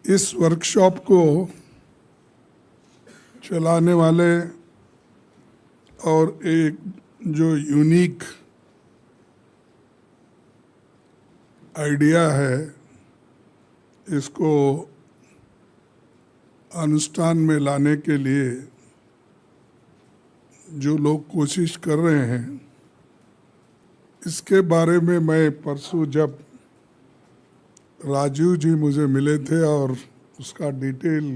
इस वर्कशॉप को चलाने वाले और एक जो यूनिक आइडिया है इसको अनुष्ठान में लाने के लिए जो लोग कोशिश कर रहे हैं, इसके बारे में मैं परसों जब राजीव जी मुझे मिले थे और उसका डिटेल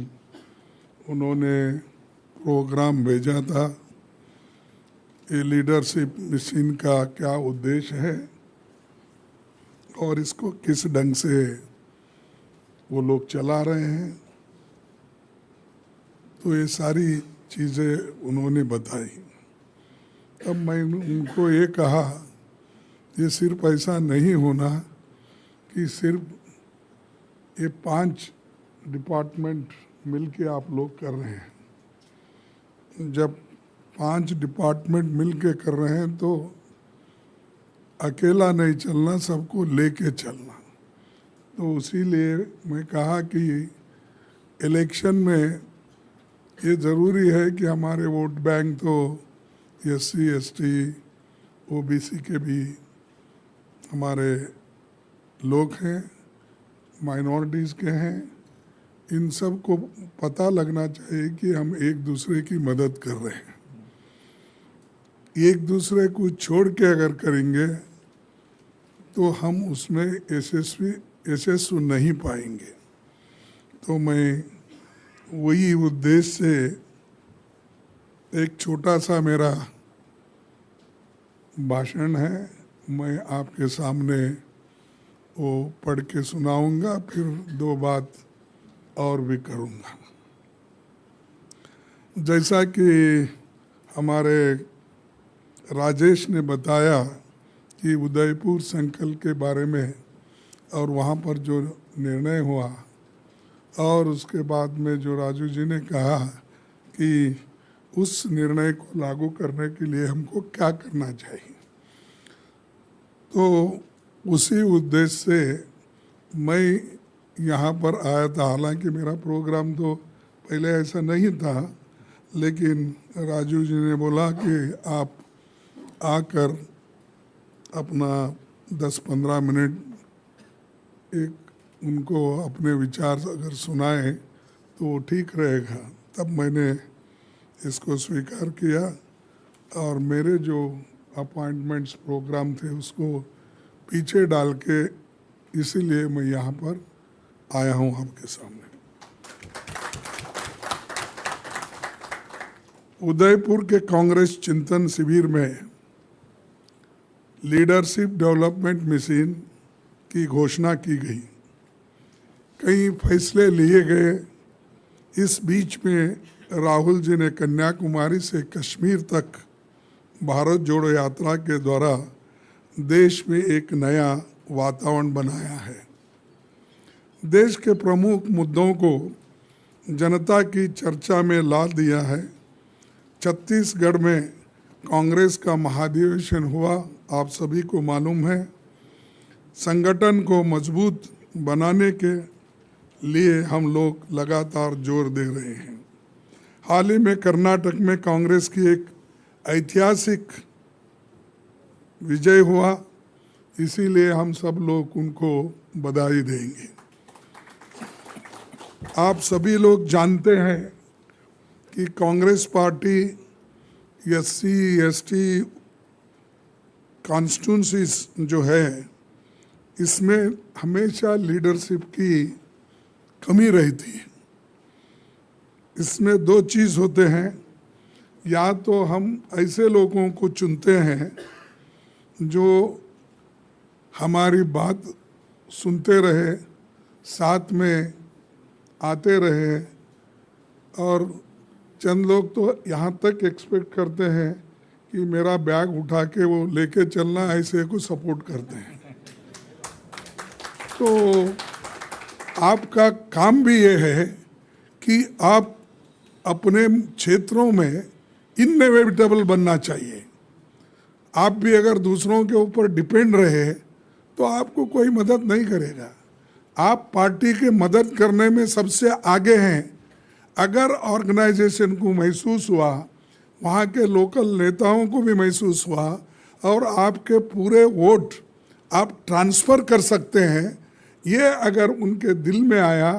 उन्होंने प्रोग्राम भेजा था, ये लीडरशिप मिशन का क्या उद्देश्य है और इसको किस ढंग से वो लोग चला रहे हैं, तो ये सारी चीज़ें उन्होंने बताई। तब मैं उनको ये कहा, ये सिर्फ ऐसा नहीं होना कि सिर्फ ये 5 डिपार्टमेंट मिलके आप लोग कर रहे हैं। जब 5 डिपार्टमेंट मिलके कर रहे हैं तो अकेला नहीं चलना, सबको लेके चलना। तो इसीलिए मैं कहा कि इलेक्शन में ये ज़रूरी है कि हमारे वोट बैंक तो SC ST OBC के भी हमारे लोग हैं, माइनॉरिटीज़ के हैं। इन सब को पता लगना चाहिए कि हम एक दूसरे की मदद कर रहे हैं। एक दूसरे को छोड़ के अगर करेंगे तो हम उसमें यशस्वी नहीं पाएंगे। तो मैं वही उद्देश्य से एक छोटा सा मेरा भाषण है, मैं आपके सामने वो पढ़ के सुनाऊंगा, फिर 2 बात और भी करूंगा। जैसा कि हमारे राजेश ने बताया कि उदयपुर संकल्प के बारे में और वहाँ पर जो निर्णय हुआ, और उसके बाद में जो राजू जी ने कहा कि उस निर्णय को लागू करने के लिए हमको क्या करना चाहिए, तो उसी उद्देश्य से मैं यहाँ पर आया था। हालांकि मेरा प्रोग्राम तो पहले ऐसा नहीं था, लेकिन राजू जी ने बोला कि आप आकर अपना 10-15 मिनट एक उनको अपने विचार अगर सुनाए तो ठीक रहेगा। तब मैंने इसको स्वीकार किया और मेरे जो अपॉइंटमेंट्स प्रोग्राम थे उसको पीछे डाल के इसीलिए मैं यहाँ पर आया हूँ आपके सामने। उदयपुर के कांग्रेस चिंतन शिविर में लीडरशिप डेवलपमेंट मिशन की घोषणा की गई, कई फैसले लिए गए। इस बीच में राहुल जी ने कन्याकुमारी से कश्मीर तक भारत जोड़ो यात्रा के द्वारा देश में एक नया वातावरण बनाया है। देश के प्रमुख मुद्दों को जनता की चर्चा में ला दिया है। छत्तीसगढ़ में कांग्रेस का महाधिवेशन हुआ, आप सभी को मालूम है। संगठन को मजबूत बनाने के लिए हम लोग लगातार जोर दे रहे हैं। हाल ही में कर्नाटक में कांग्रेस की एक ऐतिहासिक विजय हुआ, इसीलिए हम सब लोग उनको बधाई देंगे। आप सभी लोग जानते हैं कि Congress party SC ST constituencies जो है, इसमें हमेशा लीडरशिप की कमी रहती है। इसमें 2 चीज़ होते हैं, या तो हम ऐसे लोगों को चुनते हैं जो हमारी बात सुनते रहे, साथ में आते रहे, और चंद लोग तो यहाँ तक एक्सपेक्ट करते हैं कि मेरा बैग उठा के वो लेके चलना, ऐसे को सपोर्ट करते हैं। तो आपका काम भी ये है कि आप अपने क्षेत्रों में इनएविटेबल बनना चाहिए। आप भी अगर दूसरों के ऊपर डिपेंड रहे तो आपको कोई मदद नहीं करेगा। आप पार्टी की मदद करने में सबसे आगे हैं। अगर ऑर्गेनाइजेशन को महसूस हुआ, वहाँ के लोकल नेताओं को भी महसूस हुआ और आपके पूरे वोट आप ट्रांसफ़र कर सकते हैं, ये अगर उनके दिल में आया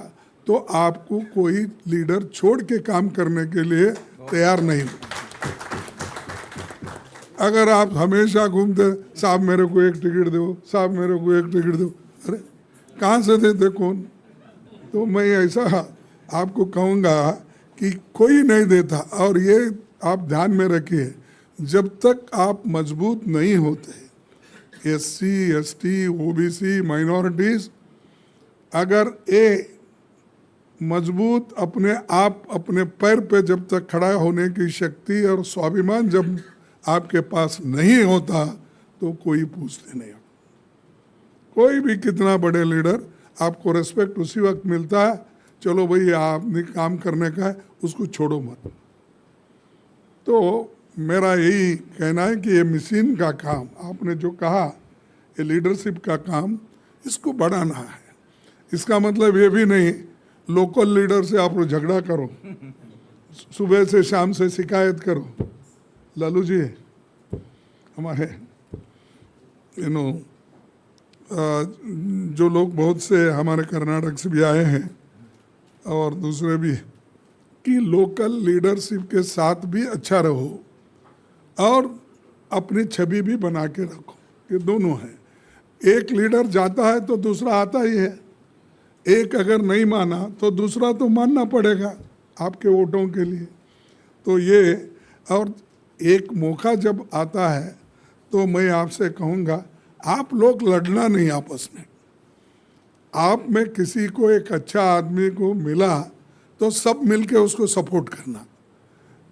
तो आपको कोई लीडर छोड़ के काम करने के लिए तैयार नहीं। अगर आप हमेशा घूमते, साहब मेरे को एक टिकट दो, साहब मेरे को एक टिकट दो, अरे कहाँ से देते कौन? तो मैं ऐसा आपको कहूँगा कि कोई नहीं देता। और ये आप ध्यान में रखिए, जब तक आप मजबूत नहीं होते, SC, ST, OBC, माइनॉरिटीज़, अगर ये मजबूत अपने आप अपने पैर पे जब तक खड़ा होने की शक्ति और स्वाभिमान जब आपके पास नहीं होता तो कोई पूछते नहीं। कोई भी कितना बड़े लीडर, आपको रेस्पेक्ट उसी वक्त मिलता है, चलो भाई आपने काम करने का है, उसको छोड़ो मत। तो मेरा यही कहना है कि ये मिशन का काम, आपने जो कहा, ये लीडरशिप का काम, इसको बढ़ाना है। इसका मतलब ये भी नहीं लोकल लीडर से आप लोग झगड़ा करो, सुबह से शाम से शिकायत करो। लालू जी हमारे जो लोग बहुत से हमारे कर्नाटक से भी आए हैं और दूसरे भी, कि लोकल लीडरशिप के साथ भी अच्छा रहो और अपनी छवि भी बना के रखो। ये दोनों है। एक लीडर जाता है तो दूसरा आता ही है। एक अगर नहीं माना तो दूसरा तो मानना पड़ेगा आपके वोटों के लिए। तो ये, और एक मौका जब आता है तो मैं आपसे कहूँगा, आप लोग लड़ना नहीं आपस में। आप में किसी को एक अच्छा आदमी को मिला तो सब मिलके उसको सपोर्ट करना।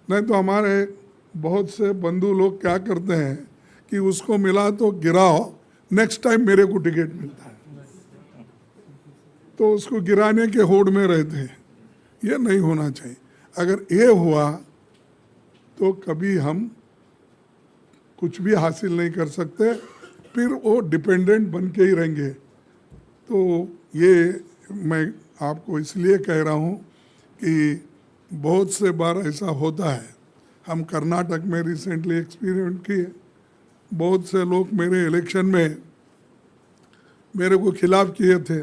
नहीं तो हमारे बहुत से बंधु लोग क्या करते हैं कि उसको मिला तो गिराओ, नेक्स्ट टाइम मेरे को टिकट मिलता है, तो उसको गिराने के होड़ में रहते हैं। ये नहीं होना चाहिए। अगर ये हुआ तो कभी हम कुछ भी हासिल नहीं कर सकते, फिर वो डिपेंडेंट बन के ही रहेंगे। तो ये मैं आपको इसलिए कह रहा हूँ कि बहुत से बार ऐसा होता है। हम कर्नाटक में रिसेंटली एक्सपीरियंस किए, बहुत से लोग मेरे इलेक्शन में मेरे को खिलाफ किए थे,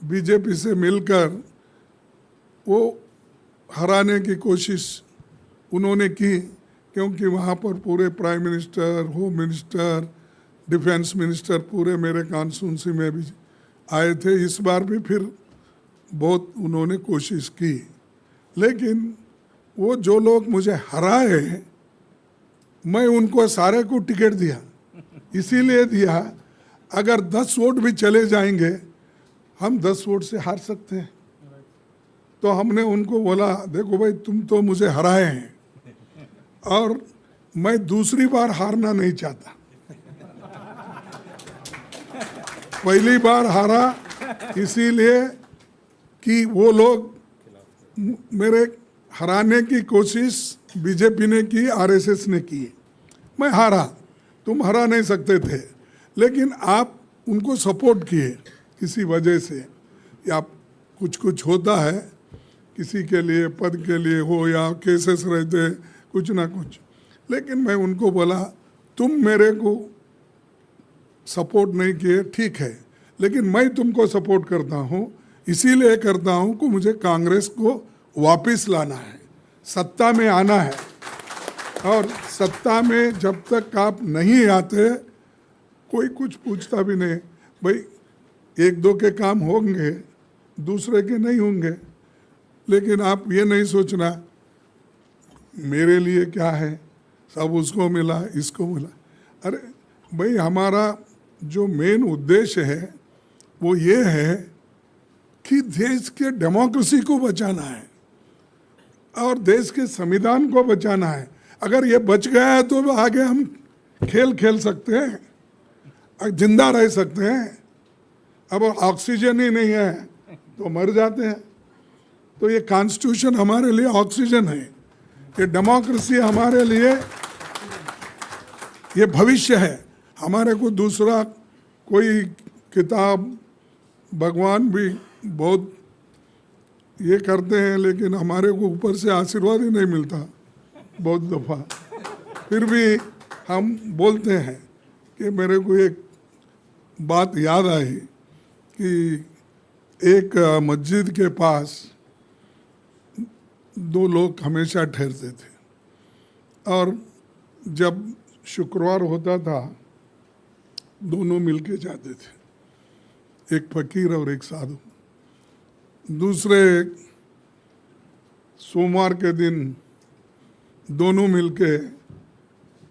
बीजेपी से मिलकर वो हराने की कोशिश उन्होंने की, क्योंकि वहाँ पर पूरे prime minister, home minister, defence minister पूरे मेरे कॉन्स्टिट्यूंसी में भी आए थे। इस बार भी फिर बहुत उन्होंने कोशिश की, लेकिन वो जो लोग मुझे हराए, मैं उनको सारे को टिकट दिया। इसीलिए दिया, अगर 10 वोट भी चले जाएंगे, हम 10 वोट से हार सकते हैं। तो हमने उनको बोला, देखो भाई तुम तो मुझे हराए हैं और मैं दूसरी बार हारना नहीं चाहता। पहली बार हारा इसीलिए कि वो लोग मेरे हराने की कोशिश बीजेपी ने की, आरएसएस ने की। मैं हारा, तुम हरा नहीं सकते थे, लेकिन आप उनको सपोर्ट किए किसी वजह से, या कुछ कुछ होता है किसी के लिए, पद के लिए हो या केसेस रहते कुछ ना कुछ। लेकिन मैं उनको बोला, तुम मेरे को सपोर्ट नहीं किए, ठीक है, लेकिन मैं तुमको सपोर्ट करता हूँ। इसीलिए करता हूँ कि मुझे कांग्रेस को वापस लाना है, सत्ता में आना है। और सत्ता में जब तक आप नहीं आते, कोई कुछ पूछता भी नहीं। भाई 1-2 के काम होंगे, दूसरे के नहीं होंगे, लेकिन आप ये नहीं सोचना मेरे लिए क्या है, सब उसको मिला, इसको मिला। अरे भाई, हमारा जो मेन उद्देश्य है वो ये है कि देश के डेमोक्रेसी को बचाना है और देश के संविधान को बचाना है। अगर ये बच गया है तो आगे हम खेल सकते हैं, जिंदा रह सकते हैं। अब ऑक्सीजन ही नहीं है तो मर जाते हैं। तो ये कॉन्स्टिट्यूशन हमारे लिए ऑक्सीजन है, ये डेमोक्रेसी हमारे लिए ये भविष्य है। हमारे को दूसरा कोई किताब भगवान भी बहुत ये करते हैं, लेकिन हमारे को ऊपर से आशीर्वाद ही नहीं मिलता बहुत दफ़ा। फिर भी हम बोलते हैं कि मेरे को एक बात याद आई कि एक मस्जिद के पास दो लोग हमेशा ठहरते थे, और जब शुक्रवार होता था दोनों मिलके जाते थे, एक फकीर और एक साधु। दूसरे सोमवार के दिन दोनों मिलके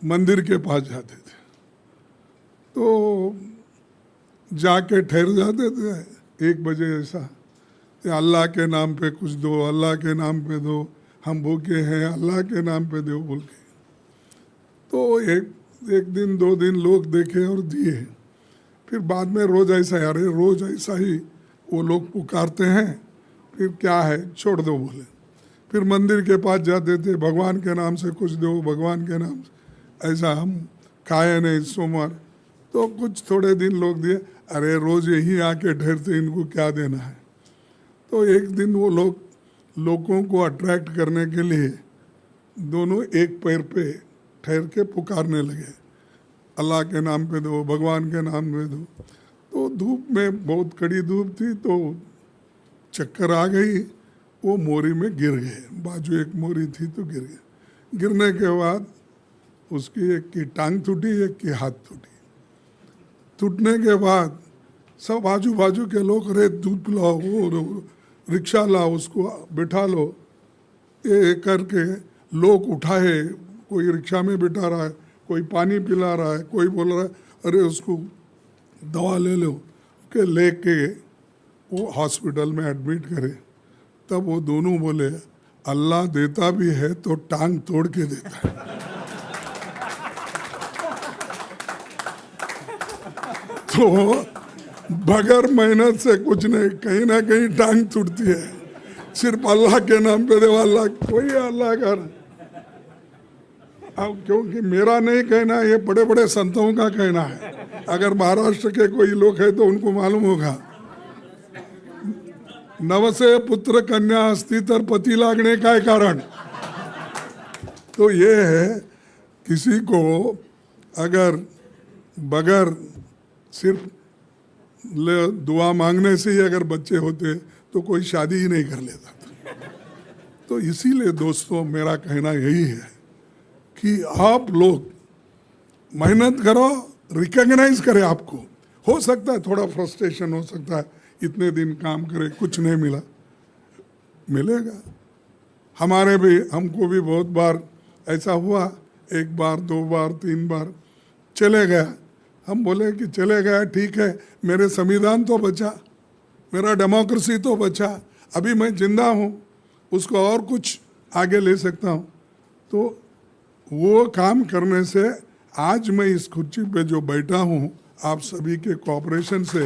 मंदिर के पास जाते थे, तो जाके ठहर जाते थे 1 बजे ऐसा, अल्लाह के नाम पे कुछ दो, अल्लाह के नाम पे दो, हम भूखे हैं, अल्लाह के नाम पे दो बोल के। तो एक दिन 2 दिन लोग देखे और दिए। फिर बाद में रोज़ ऐसा, अरे रोज़ ऐसा ही वो लोग पुकारते हैं, फिर क्या है छोड़ दो बोले। फिर मंदिर के पास जाते थे, भगवान के नाम से कुछ दो, भगवान के नाम से ऐसा। हम खाए नहीं सोमवार, तो कुछ थोड़े दिन लोग दिए, अरे रोज़ यही आके ठहरते, इनको क्या देना है। तो एक दिन वो लोगों को अट्रैक्ट करने के लिए दोनों एक पैर पे ठहर के पुकारने लगे, अल्लाह के नाम पे दो, भगवान के नाम पे दो। तो धूप में बहुत कड़ी धूप थी, तो चक्कर आ गई, वो मोरी में गिर गए। बाजू एक मोरी थी तो गिर गए। गिरने के बाद उसकी एक की टांग टूटी, एक की हाथ टूटी। टूटने के बाद सब आजू बाजू के लोग, अरे दूध पिलाओ, वो रिक्शा लाओ, उसको बिठा लो, ये करके लोग उठाए। कोई रिक्शा में बिठा रहा है, कोई पानी पिला रहा है, कोई बोल रहा है अरे उसको दवा ले लो, के लेके वो हॉस्पिटल में एडमिट करे। तब वो दोनों बोले, अल्लाह देता भी है तो टांग तोड़ के देता है। तो बगैर मेहनत से कुछ नहीं, कहीं ना कहीं टांग टूटती है। सिर्फ अल्लाह के नाम पे दे, अल्लाह कोई अल्लाह कर। अब क्योंकि मेरा नहीं कहना, ये बड़े बड़े संतों का कहना है। अगर महाराष्ट्र के कोई लोग हैं तो उनको मालूम होगा, नवसे पुत्र कन्या अस्ति तर पति लागने का कारण। तो ये है, किसी को अगर बगैर सिर्फ दुआ मांगने से ही अगर बच्चे होते तो कोई शादी ही नहीं कर लेता था। तो इसीलिए दोस्तों मेरा कहना यही है कि आप लोग मेहनत करो, रिकॉग्नाइज करें आपको। हो सकता है थोड़ा फ्रस्ट्रेशन हो सकता है, इतने दिन काम करे कुछ नहीं मिला, मिलेगा। हमको भी बहुत बार ऐसा हुआ, 1 बार 2 बार 3 बार चले गया। हम बोले कि चले गया ठीक है, मेरे संविधान तो बचा, मेरा डेमोक्रेसी तो बचा, अभी मैं जिंदा हूँ, उसको और कुछ आगे ले सकता हूँ। तो वो काम करने से आज मैं इस कुर्सी पे जो बैठा हूँ, आप सभी के कोऑपरेशन से,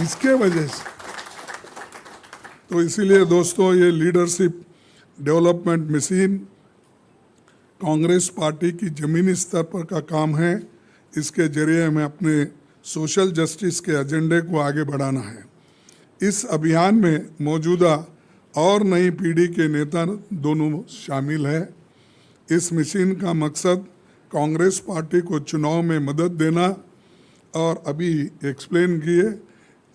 इसके वजह से। तो इसीलिए दोस्तों, ये leadership development mission Congress party की ज़मीनी स्तर पर का काम है। इसके जरिए हमें अपने सोशल जस्टिस के एजेंडे को आगे बढ़ाना है। इस अभियान में मौजूदा और नई पीढ़ी के नेता दोनों शामिल हैं। इस मिशन का मकसद कांग्रेस पार्टी को चुनाव में मदद देना और अभी एक्सप्लेन किए,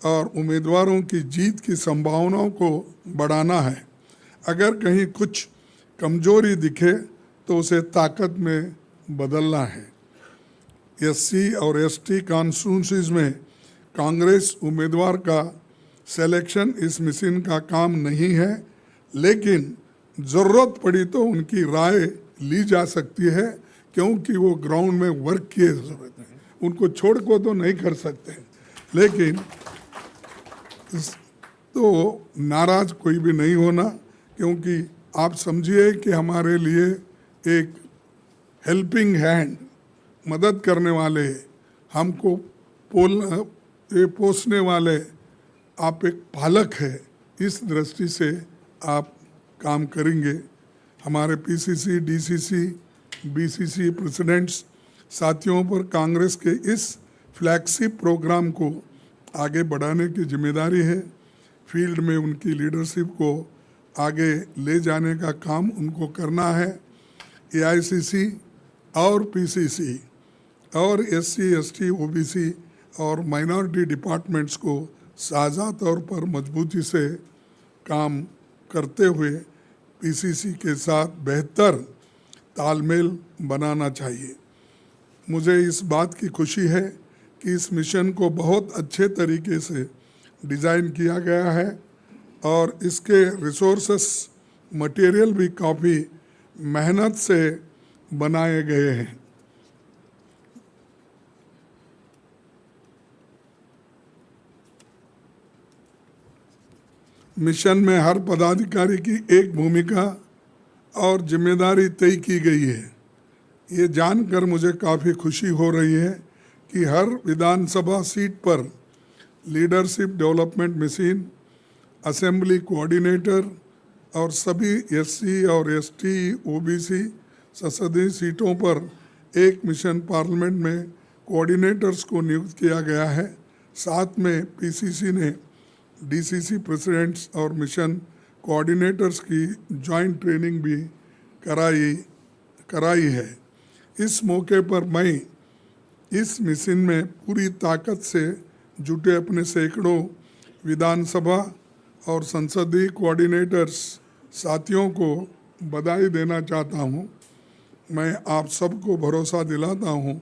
और उम्मीदवारों की जीत की संभावनाओं को बढ़ाना है। अगर कहीं कुछ कमजोरी दिखे तो उसे ताकत में बदलना है। एससी और एसटी कॉन्स्टिट्यूंसीज में कांग्रेस उम्मीदवार का सिलेक्शन इस मिशन का काम नहीं है, लेकिन ज़रूरत पड़ी तो उनकी राय ली जा सकती है, क्योंकि वो ग्राउंड में वर्क की ज़रूरत है। उनको छोड़ को तो नहीं कर सकते, लेकिन तो नाराज़ कोई भी नहीं होना, क्योंकि आप समझिए कि हमारे लिए एक हेल्पिंग हैंड, मदद करने वाले, हमको पोसने वाले, आप एक पालक है, इस दृष्टि से आप काम करेंगे। हमारे पीसीसी, डीसीसी, बीसीसी प्रेसिडेंट्स साथियों पर कांग्रेस के इस फ्लैगशिप प्रोग्राम को आगे बढ़ाने की जिम्मेदारी है। फील्ड में उनकी लीडरशिप को आगे ले जाने का काम उनको करना है। एआईसीसी और पीसीसी और एससी, एसटी, ओबीसी और माइनॉरिटी डिपार्टमेंट्स को साझा तौर पर मजबूती से काम करते हुए पीसीसी के साथ बेहतर तालमेल बनाना चाहिए। मुझे इस बात की खुशी है कि इस मिशन को बहुत अच्छे तरीके से डिज़ाइन किया गया है और इसके रिसोर्सेस, मटेरियल भी काफ़ी मेहनत से बनाए गए हैं। मिशन में हर पदाधिकारी की एक भूमिका और जिम्मेदारी तय की गई है। ये जानकर मुझे काफ़ी खुशी हो रही है कि हर विधानसभा सीट पर leadership development mission, assembly coordinator और सभी एससी और एसटी, ओबीसी संसदीय सीटों पर एक मिशन पार्लियामेंट में कोऑर्डिनेटर्स को नियुक्त किया गया है। साथ में पीसीसी ने डीसीसी प्रेसिडेंट्स और मिशन कोऑर्डिनेटर्स की जॉइंट ट्रेनिंग भी कराई है। इस मौके पर मैं इस मिशन में पूरी ताकत से जुटे अपने सैकड़ों विधानसभा और संसदीय कोऑर्डिनेटर्स साथियों को बधाई देना चाहता हूं। मैं आप सबको भरोसा दिलाता हूं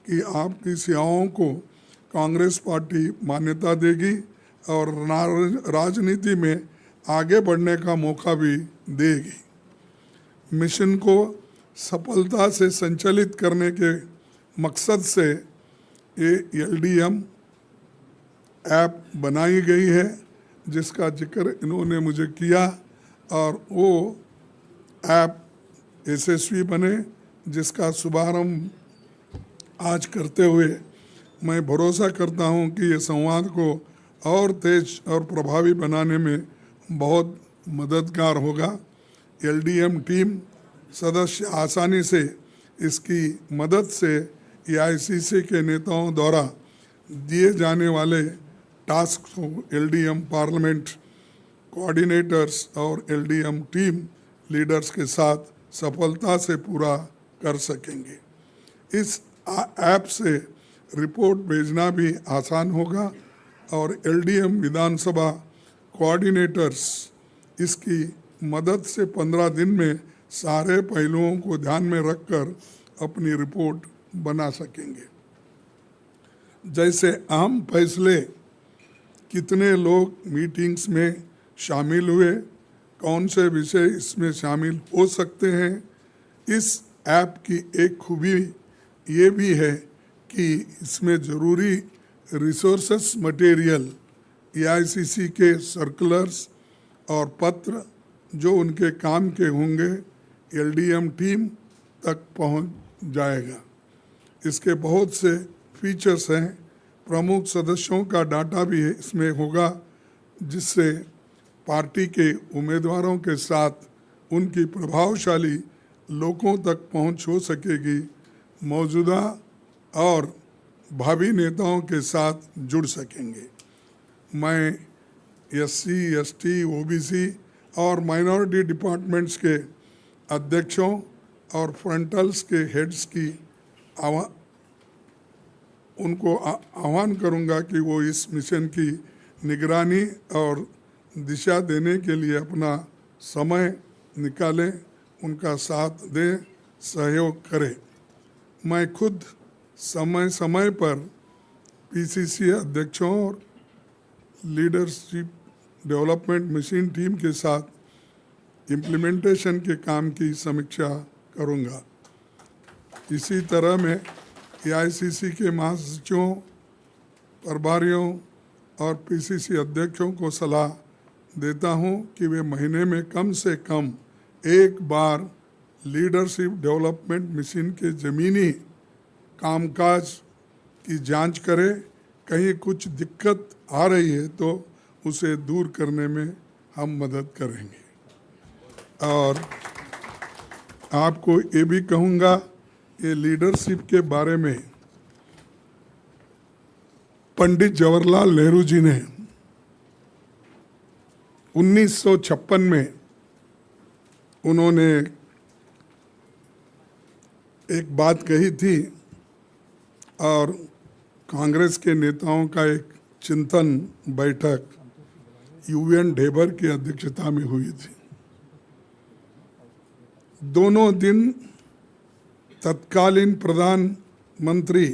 कि आपकी सेवाओं को कांग्रेस पार्टी मान्यता देगी और राजनीति में आगे बढ़ने का मौका भी देगी। मिशन को सफलता से संचालित करने के मकसद से ये एलडीएम ऐप बनाई गई है, जिसका जिक्र इन्होंने मुझे किया, और वो ऐप यशस्वी बने, जिसका शुभारंभ आज करते हुए मैं भरोसा करता हूं कि ये संवाद को और तेज और प्रभावी बनाने में बहुत मददगार होगा। एलडीएम टीम सदस्य आसानी से इसकी मदद से एआईसीसी के नेताओं द्वारा दिए जाने वाले टास्क को एलडीएम पार्लियामेंट कोऑर्डिनेटर्स और एलडीएम टीम लीडर्स के साथ सफलता से पूरा कर सकेंगे। इस ऐप से रिपोर्ट भेजना भी आसान होगा और एलडीएम विधानसभा कोऑर्डिनेटर्स इसकी मदद से 15 दिन में सारे पहलुओं को ध्यान में रखकर अपनी रिपोर्ट बना सकेंगे। जैसे अहम फैसले, कितने लोग मीटिंग्स में शामिल हुए, कौन से विषय इसमें शामिल हो सकते हैं। इस ऐप की एक खूबी ये भी है कि इसमें ज़रूरी रिसोर्सेस मटेरियल, एआईसीसी के सर्कुलर्स और पत्र जो उनके काम के होंगे, एलडीएम टीम तक पहुंच जाएगा। इसके बहुत से फीचर्स हैं। प्रमुख सदस्यों का डाटा भी इसमें होगा, जिससे पार्टी के उम्मीदवारों के साथ उनकी प्रभावशाली लोगों तक पहुंच हो सकेगी। मौजूदा और भावी नेताओं के साथ जुड़ सकेंगे। मैं एससी, एसटी, ओबीसी और माइनॉरिटी डिपार्टमेंट्स के अध्यक्षों और फ्रंटल्स के हेड्स की उनको आह्वान करूंगा कि वो इस मिशन की निगरानी और दिशा देने के लिए अपना समय निकालें, उनका साथ दें, सहयोग करें। मैं खुद समय समय पर पीसीसी अध्यक्षों और लीडरशिप डेवलपमेंट मिशन टीम के साथ इम्प्लीमेंटेशन के काम की समीक्षा करूंगा। इसी तरह मैं एआईसीसी के महासचिवों, प्रभारियों और पीसीसी अध्यक्षों को सलाह देता हूं कि वे महीने में कम से कम एक बार लीडरशिप डेवलपमेंट मिशन के ज़मीनी कामकाज की जांच करें। कहीं कुछ दिक्कत आ रही है तो उसे दूर करने में हम मदद करेंगे। और आपको ये भी कहूँगा, ये लीडरशिप के बारे में पंडित जवाहरलाल नेहरू जी ने 1956 में उन्होंने एक बात कही थी और कांग्रेस के नेताओं का एक चिंतन बैठक यूएन ढेबर की अध्यक्षता में हुई थी। दोनों दिन तत्कालीन प्रधानमंत्री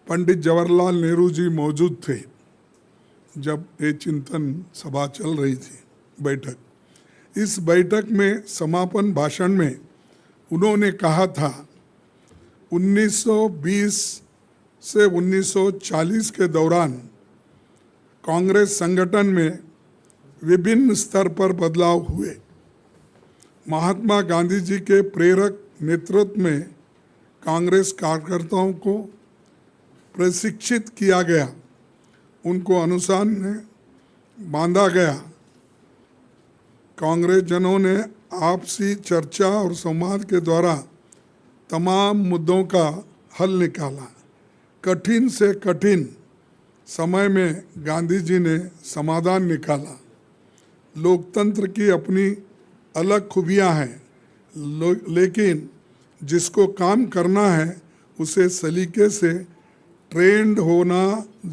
पंडित जवाहरलाल नेहरू जी मौजूद थे जब ये चिंतन सभा चल रही थी बैठक। इस बैठक में समापन भाषण में उन्होंने कहा था 1920 से 1940 के दौरान कांग्रेस संगठन में विभिन्न स्तर पर बदलाव हुए। महात्मा गांधी जी के प्रेरक नेतृत्व में कांग्रेस कार्यकर्ताओं को प्रशिक्षित किया गया, उनको अनुशासन में बांधा गया। कांग्रेस जनों ने आपसी चर्चा और संवाद के द्वारा तमाम मुद्दों का हल निकाला। कठिन से कठिन समय में गांधी जी ने समाधान निकाला। लोकतंत्र की अपनी अलग खूबियां हैं, लेकिन जिसको काम करना है उसे सलीके से ट्रेंड होना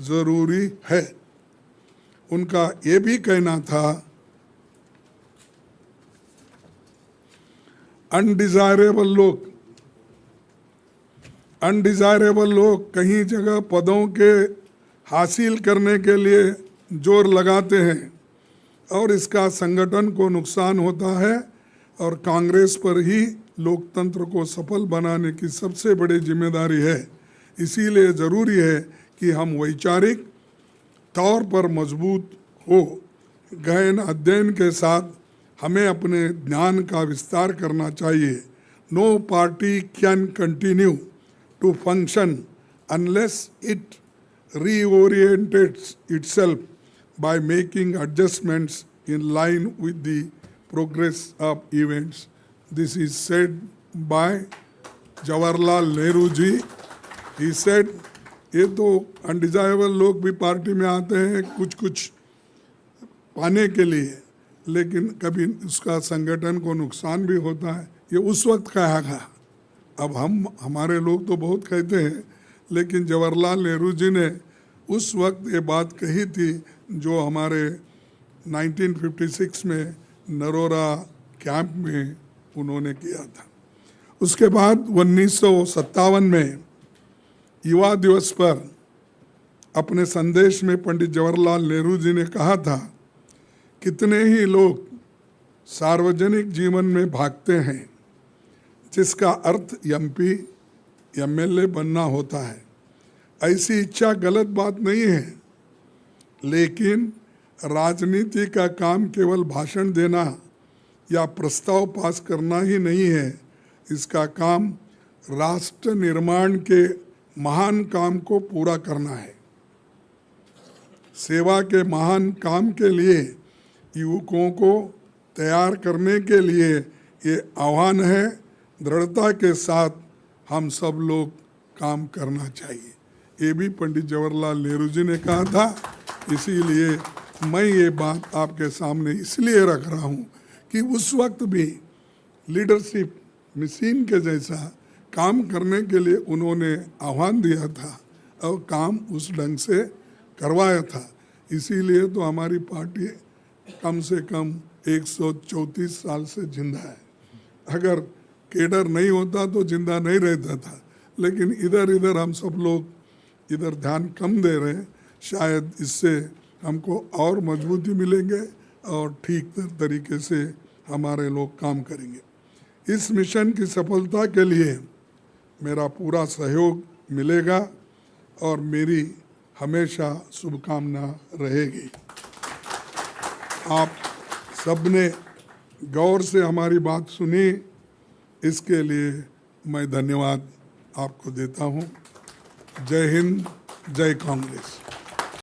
ज़रूरी है। उनका ये भी कहना था अनडिजायरेबल लोग कहीं जगह पदों के हासिल करने के लिए जोर लगाते हैं और इसका संगठन को नुकसान होता है और कांग्रेस पर ही लोकतंत्र को सफल बनाने की सबसे बड़ी जिम्मेदारी है। इसीलिए ज़रूरी है कि हम वैचारिक तौर पर मजबूत हो। गहन अध्ययन के साथ हमें अपने ज्ञान का विस्तार करना चाहिए। No party can continue to function unless it reorientates itself by making adjustments in line with the progress of events. This is said by Jawaharlal Nehru ji. He said, ये तो अनडिजायरेबल लोग भी पार्टी में आते हैं कुछ पाने के लिए, लेकिन कभी उसका संगठन को नुकसान भी होता है। ये उस वक्त कहा गया। अब हमारे लोग तो बहुत कहते हैं, लेकिन जवाहरलाल नेहरू जी ने उस वक्त ये बात कही थी जो हमारे 1956 में नरोरा कैंप में उन्होंने किया था। उसके बाद 1957 में युवा दिवस पर अपने संदेश में पंडित जवाहरलाल नेहरू जी ने कहा था, कितने ही लोग सार्वजनिक जीवन में भागते हैं जिसका अर्थ एमपी एमएलए बनना होता है। ऐसी इच्छा गलत बात नहीं है, लेकिन राजनीति का काम केवल भाषण देना या प्रस्ताव पास करना ही नहीं है। इसका काम राष्ट्र निर्माण के महान काम को पूरा करना है। सेवा के महान काम के लिए युवकों को तैयार करने के लिए ये आह्वान है। दृढ़ता के साथ हम सब लोग काम करना चाहिए। ये भी पंडित जवाहरलाल नेहरू जी ने कहा था। इसीलिए मैं ये बात आपके सामने इसलिए रख रहा हूँ कि उस वक्त भी लीडरशिप मशीन के जैसा काम करने के लिए उन्होंने आह्वान दिया था और काम उस ढंग से करवाया था। इसीलिए तो हमारी पार्टी कम से कम 134 साल से जिंदा है। अगर केडर नहीं होता तो जिंदा नहीं रहता था, लेकिन इधर हम सब लोग इधर ध्यान कम दे रहे हैं। शायद इससे हमको और मजबूती मिलेंगे और ठीक तरीके से हमारे लोग काम करेंगे। इस मिशन की सफलता के लिए मेरा पूरा सहयोग मिलेगा और मेरी हमेशा शुभकामना रहेगी। आप सबने गौर से हमारी बात सुनी, इसके लिए मैं धन्यवाद आपको देता हूँ। जय हिंद, जय कांग्रेस।